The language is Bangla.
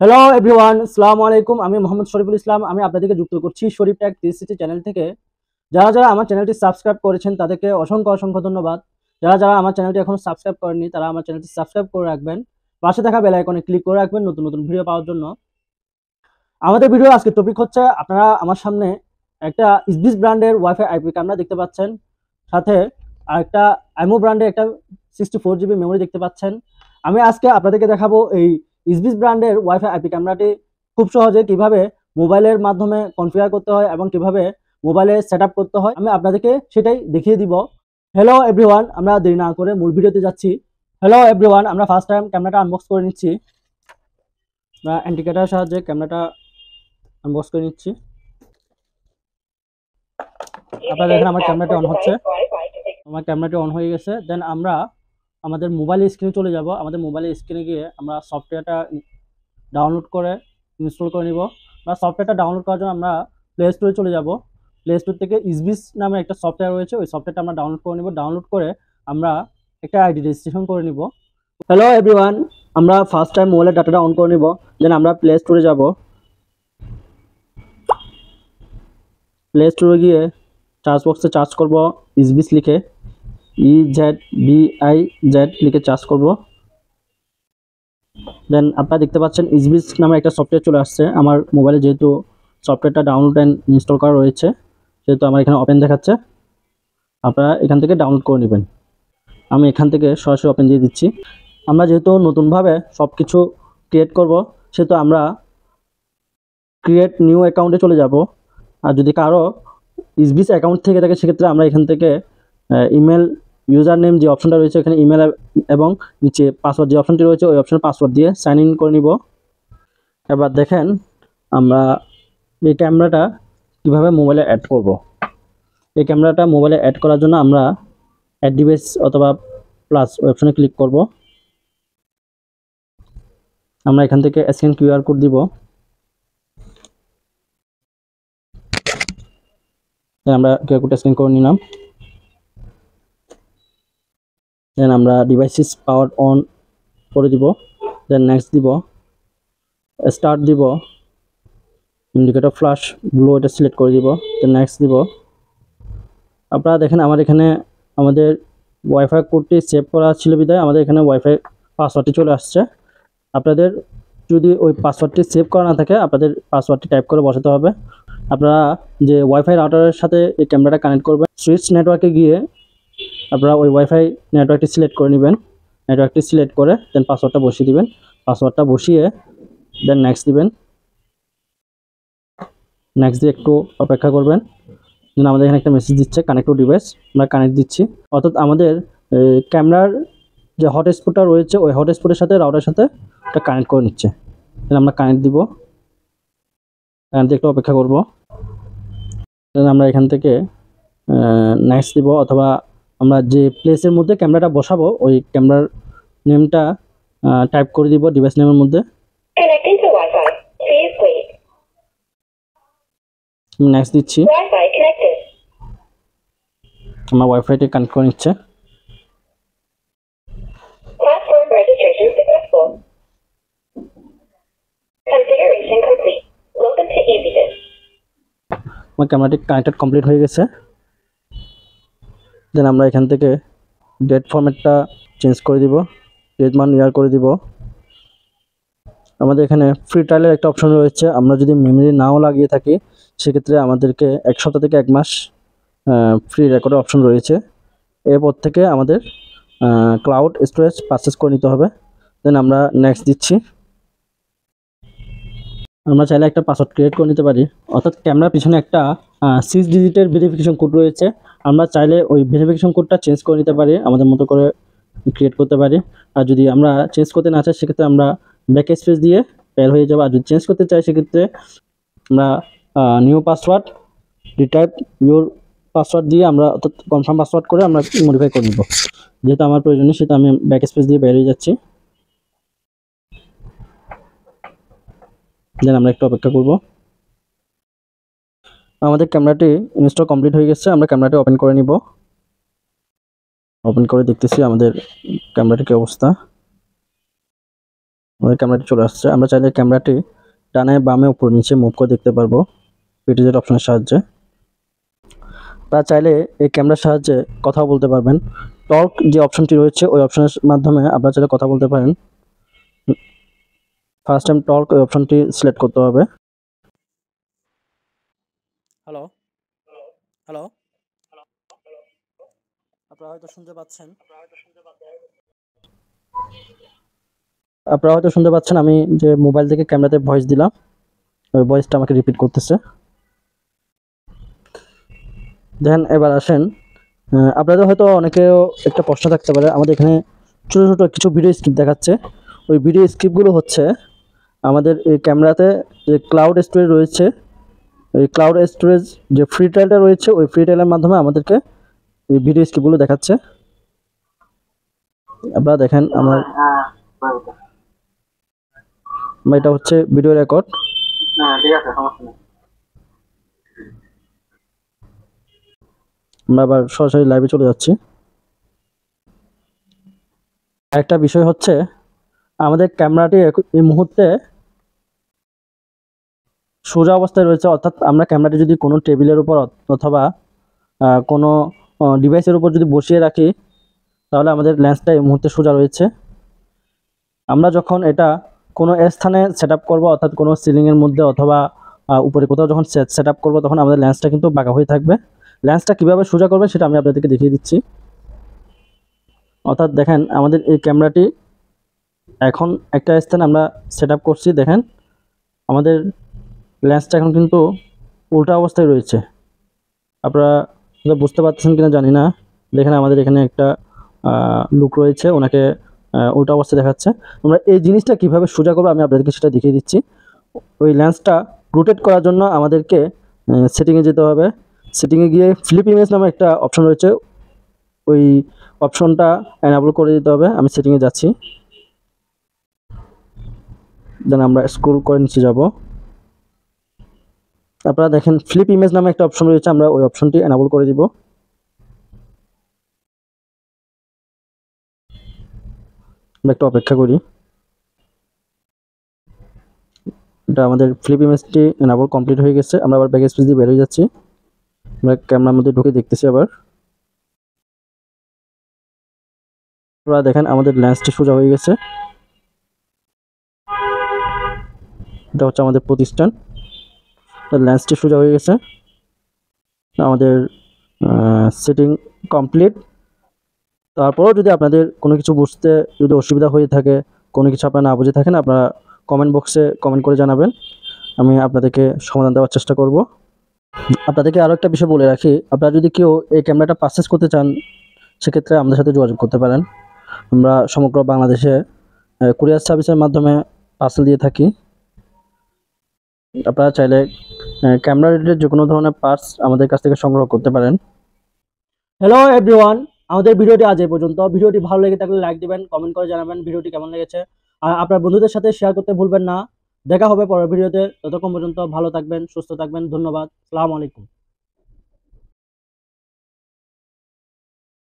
হ্যালো এভরিওয়ান, আসসালামু আলাইকুম। আমি মোহাম্মদ শরীফুল ইসলাম। আমি আপনাদেরকে যুক্ত করছি শরীফ টেক 360 চ্যানেল থেকে। যারা যারা আমার চ্যানেলটি সাবস্ক্রাইব করেছেন তাদেরকে অসংখ্য অসংখ্য ধন্যবাদ। যারা যারা আমার চ্যানেলটি এখনো সাবস্ক্রাইব করেননি তারা আমার চ্যানেলটি সাবস্ক্রাইব করে রাখবেন, পাশে থাকা বেল আইকনে ক্লিক করে রাখবেন নতুন নতুন ভিডিও পাওয়ার জন্য। আমাদের ভিডিও আজকে টপিক হচ্ছে, আপনারা আমার সামনে একটা ইসবিস ব্র্যান্ডের ওয়াইফাই আইপি ক্যামেরা দেখতে পাচ্ছেন, সাথে আরেকটা আইমো ব্র্যান্ডের একটা 64 GB মেমোরি দেখতে পাচ্ছেন। আমি আজকে আপনাদেরকে দেখাবো এই ইসবিস ব্র্যান্ডের ওয়াইফাই আইপি ক্যামেরাটি খুব সহজে কিভাবে মোবাইলের মাধ্যমে কনফিগার করতে হয় এবং কিভাবে মোবাইলে সেট আপ করতে হয়, আমি আপনাদেরকে সেটাই দেখিয়ে দিব। হ্যালো এভরিওয়ান, আমরা দেরি না করে মূল ভিডিওতে যাচ্ছি। হ্যালো এভরিওয়ান, আমরা ফার্স্ট টাইম ক্যামেরাটা আনবক্স করে নিচ্ছি। আমরা ইন্ডিকেটারের সাহায্যে ক্যামেরাটা আনবক্স করে নিচ্ছি। আপনারা দেখেন আমার ক্যামেরাটি অন হচ্ছে। আমার ক্যামেরাটি অন হয়ে গেছে। দেন আমরা আমাদের মোবাইলের স্ক্রিনে চলে যাব। আমাদের মোবাইলের স্ক্রিনে গিয়ে আমরা সফটওয়্যারটা ডাউনলোড করে ইনস্টল করে নিব। বা সফটওয়্যারটা ডাউনলোড করার জন্য আমরা প্লে স্টোরে চলে যাব। প্লে স্টোর থেকে ইসবিস নামে একটা সফটওয়্যার রয়েছে, ওই সফটওয়্যারটা আমরা ডাউনলোড করে নিব। ডাউনলোড করে আমরা একটা আইডি রেজিস্ট্রেশন করে নিব। হ্যালো এভরিওয়ান, আমরা ফার্স্ট টাইম মোবাইলের ডাটাটা অন করে নিব। দেন আমরা প্লে স্টোরে যাব। প্লে স্টোরে গিয়ে সার্চ বক্সে সার্চ করব ইসবিস লিখে, EZBIZ লিখে সার্চ করব। দেন আপনারা দেখতে পাচ্ছেন ইসবিস নামে একটা সফটওয়্যার চলে আসছে আমার মোবাইলে। যেহেতু সফটওয়্যারটা ডাউনলোড অ্যান্ড ইনস্টল করা রয়েছে, সেহেতু আমার এখানে ওপেন দেখাচ্ছে। আপনারা এখান থেকে ডাউনলোড করে নেবেন। আমি এখান থেকে সরাসরি ওপেন দিয়ে দিচ্ছি। আমরা যেহেতু নতুনভাবে সব কিছু ক্রিয়েট করব, সেহেতু আমরা ক্রিয়েট নিউ অ্যাকাউন্টে চলে যাব। আর যদি কারো ইসবিস অ্যাকাউন্ট থেকে থাকে, সেক্ষেত্রে আমরা এখান থেকে ইমেল ইউজার নেম যে অপশনটা রয়েছে, এখানে ইমেল এবং নিচে পাসওয়ার্ড যে অপশনটি রয়েছে, ওই অপশনে পাসওয়ার্ড দিয়ে সাইন ইন করে নিব। এবার দেখেন আমরা এই ক্যামেরাটা কীভাবে মোবাইলে অ্যাড করব। এই ক্যামেরাটা মোবাইলে অ্যাড করার জন্য আমরা অ্যাড ডিভাইস অথবা প্লাস ওই অপশনে ক্লিক করব। আমরা এখান থেকে স্ক্যান কিউআর কোড দিব। আমরা কিউআর কোডটা স্ক্যান করে নিলাম। দেন আমরা ডিভাইসেস পাওয়ার অন করে দিব। দেন নেক্সট দিব, স্টার্ট দিব, ইন্ডিকেটর ফ্ল্যাশ ব্লু এটা সিলেক্ট করে দিব। দেন নেক্সট দিব। আপনারা দেখেন আমার এখানে আমাদের ওয়াইফাই কোডটি সেভ করা ছিল বিধায় আমাদের এখানে ওয়াইফাই পাসওয়ার্ডটি চলে আসছে। আপনাদের যদি ওই পাসওয়ার্ডটি সেভ করা না থাকে, আপনাদের পাসওয়ার্ডটি টাইপ করে বসাতে হবে। আপনারা যে ওয়াইফাই রাউটারের সাথে এই ক্যামেরাটা কানেক্ট করবেন, সুইচ নেটওয়ার্কে গিয়ে আপনারা ওই ওয়াইফাই নেটওয়ার্কটি সিলেক্ট করে নেবেন। নেটওয়ার্কটি সিলেক্ট করে দেন পাসওয়ার্ডটা বসিয়ে দিবেন। পাসওয়ার্ডটা বসিয়ে দেন নেক্সট দিবেন। নেক্সট দিয়ে একটু অপেক্ষা করবেন। যেন আমাদের এখানে একটা মেসেজ দিচ্ছে কানেক্ট টু ডিভাইস, আমরা কানেক্ট দিচ্ছি। অর্থাৎ আমাদের ক্যামেরার যে হটস্পটটা রয়েছে, ওই হটস্পটের সাথে রাউটারের সাথে এটা কানেক্ট করে নিচ্ছে। দেন আমরা কানেক্ট দিব। কানেক্ট দিয়ে একটু অপেক্ষা করব। দেন আমরা এখান থেকে নেক্সট দিব, অথবা আমরা যে প্লেসের মধ্যে ক্যামেরাটা বসাবো ওই ক্যামেরার নেমটা টাইপ করে দিব ডিভাইস নেমের মধ্যে। নেক্সট দিচ্ছি। আমার ওয়াইফাইটি কানেক্ট করে নিচ্ছে। আমার ক্যামেরাটি কানেক্টেড কমপ্লিট হয়ে গেছে। দেন আমরা এখান থেকে ডেট ফরম্যাটটা চেঞ্জ করে দিব, ডেট মান ইয়ার করে দিব। আমাদের এখানে ফ্রি ট্রায়ালের একটা অপশন রয়েছে। আমরা যদি মেমোরি নাও লাগিয়ে থাকি, সেক্ষেত্রে আমাদেরকে 1 সপ্তাহ থেকে 1 মাস ফ্রি রেকর্ডের অপশন রয়েছে। এরপর থেকে আমাদের ক্লাউড স্টোরেজ পারচেস করে নিতে হবে। দেন আমরা নেক্সট দিচ্ছি। আমরা চাইলে একটা পাসওয়ার্ড ক্রিয়েট করে নিতে পারি। অর্থাৎ ক্যামেরার পিছনে একটা 6 ডিজিটের ভেরিফিকেশন কোড রয়েছে। আমরা চাইলে ওই ভেরিফিকেশন কোডটা চেঞ্জ করে নিতে পারি, আমাদের মতো করে ক্রিয়েট করতে পারি। আর যদি আমরা চেঞ্জ করতে না চাই, সেক্ষেত্রে আমরা ব্যাক স্পেস দিয়ে বের হয়ে যাবো। আর যদি চেঞ্জ করতে চাই, সেক্ষেত্রে আমরা new password retype your password দিয়ে আমরা, অর্থাৎ কনফার্ম পাসওয়ার্ড করে আমরা মডিফাই করে নেব। যেহেতু আমার প্রয়োজনীয়, সেটা আমি ব্যাক স্পেস দিয়ে বের হয়ে যাচ্ছি। দেন আমরা একটু অপেক্ষা করব। আমাদের ক্যামেরাটি ইনস্টল কমপ্লিট হয়ে গেছে। আমরা ক্যামেরাটি ওপেন করে নিব। ওপেন করে দেখতেছি আমাদের ক্যামেরাটির কি অবস্থা। আমাদের ক্যামেরাটি চলে আসছে। আমরা চাইলে ক্যামেরাটি ডানে বামে উপর নিচে মুভ করে দেখতে পারবো পিটিজেড অপশনের সাহায্যে। তা চাইলে এই ক্যামেরার সাহায্যে কথাও বলতে পারবেন। টক যে অপশনটি রয়েছে ওই অপশনের মাধ্যমে আপনারা চাইলে কথা বলতে পারেন। ফার্স্ট টাইম টক ওই অপশনটি সিলেক্ট করতে হবে। হ্যালো হ্যালো, আপনারা হয়তো শুনতে পাচ্ছেন আমি যে মোবাইল থেকে ক্যামেরাতে ভয়েস দিলাম ওই ভয়েসটা আমাকে রিপিট করতেছে। দেন এবার আসেন, আপনাদের হয়তো অনেকেও একটা প্রশ্ন থাকতে পারে, আমাদের এখানে ছোটো ছোটো কিছু ভিডিও স্ক্রিপ্ট দেখাচ্ছে। ওই ভিডিও স্ক্রিপ্টগুলো হচ্ছে আমাদের এই ক্যামেরাতে যে ক্লাউড স্টোরেজ রয়েছে, ওই ক্লাউড স্টোরেজ যে ফ্রি ট্রায়ালটা রয়েছে ওই ফ্রি ট্রায়ালের মাধ্যমে আমাদেরকে এই ভিডিও স্ক্রিপ্টগুলো দেখাচ্ছে। আপনারা দেখেন আমার এটা হচ্ছে ভিডিও রেকর্ড। ঠিক আছে, সমস্যা নেই। আমরা আবার সরাসরি লাইভে চলে যাচ্ছি। একটা বিষয় হচ্ছে আমাদের ক্যামেরাটি এই মুহূর্তে সোজা অবস্থায় রয়েছে, অর্থাৎ আমরা ক্যামেরাটি যদি কোনো টেবিলের উপর অথবা কোনো ডিভাইসের উপর যদি বসিয়ে রাখি তাহলে আমাদের লেন্সটা এই মুহূর্তে সোজা রয়েছে। আমরা যখন এটা কোনো স্থানে সেট আপ করবো, অর্থাৎ কোনো সিলিংয়ের মধ্যে অথবা উপরে কোথাও যখন সেট আপ করবো তখন আমাদের লেন্সটা কিন্তু বাঁকা হয়ে থাকবে। লেন্সটা কীভাবে সোজা করবে সেটা আমি আপনাদেরকে দেখিয়ে দিচ্ছি। অর্থাৎ দেখেন আমাদের এই ক্যামেরাটি এখন একটা স্থানে আমরা সেট আপ করছি, দেখেন আমাদের লেন্সটা এখন কিন্তু উল্টা অবস্থায় রয়েছে। আপনারা বুঝতে পারছেন কিনা জানি না। দেখেন আমাদের এখানে একটা লুক রয়েছে, ওনাকে উল্টা অবস্থায় দেখাচ্ছে। আমরা এই জিনিসটা কিভাবে সোজা করবো আমি আপনাদেরকে সেটা দেখিয়ে দিচ্ছি। ওই লেন্সটা রোটেট করার জন্য আমাদেরকে সেটিংয়ে যেতে হবে। সেটিংয়ে গিয়ে ফ্লিপ ইমেজ নামে একটা অপশন রয়েছে, ওই অপশনটা এনাবল করে দিতে হবে। আমি সেটিংয়ে যাচ্ছি, দেন আমরা স্ক্রল করে নিচে যাব। আপনারা দেখেন ফ্লিপ ইমেজ নামে একটা অপশন রয়েছে, আমরা ওই অপশনটি এনাবল করে দিব। আমরা একটু অপেক্ষা করি। এটা আমাদের ফ্লিপ ইমেজটি এনাবল কমপ্লিট হয়ে গেছে। আমরা আবার ব্যাক স্পেস দিয়ে বের হয়ে যাচ্ছি। আমরা ক্যামেরার মধ্যে ঢুকে দেখতেছি আবার। আপনারা দেখেন আমাদের লেন্সটি সোজা হয়ে গেছে। এটা হচ্ছে আমাদের প্রতিষ্ঠান, লেন্সটি সোজা হয়ে গেছে। আমাদের সেটিং কমপ্লিট। তারপরেও যদি আপনাদের কোনো কিছু বুঝতে যদি অসুবিধা হয়ে থাকে, কোনো কিছু আপনারা না বুঝে থাকেন, আপনারা কমেন্ট বক্সে কমেন্ট করে জানাবেন, আমি আপনাদেরকে সমাধান দেওয়ার চেষ্টা করব। আপনাদেরকে আরও একটা বিষয় বলে রাখি, আপনারা যদি কেউ এই ক্যামেরাটা পারচেস করতে চান সেক্ষেত্রে আমাদের সাথে যোগাযোগ করতে পারেন। আমরা সমগ্র বাংলাদেশে কুরিয়ার সার্ভিসের মাধ্যমে পার্সেল দিয়ে থাকি। আপনারা চাইলে ক্যামেরা রিলেটেড যে কোনো ধরনের পার্টস আমাদের কাছ থেকে সংগ্রহ করতে পারেন। হ্যালো এভরিওয়ান, আমাদের ভিডিওটি আজ এই পর্যন্ত। ভিডিওটি ভালো লেগে থাকলে লাইক দিবেন, কমেন্ট করে জানাবেন ভিডিওটি কেমন লেগেছে, আর আপনার বন্ধুদের সাথে শেয়ার করতে ভুলবেন না। দেখা হবে পরের ভিডিওতে, ততক্ষণ পর্যন্ত ভালো থাকবেন, সুস্থ থাকবেন। ধন্যবাদ। আসসালামু আলাইকুম।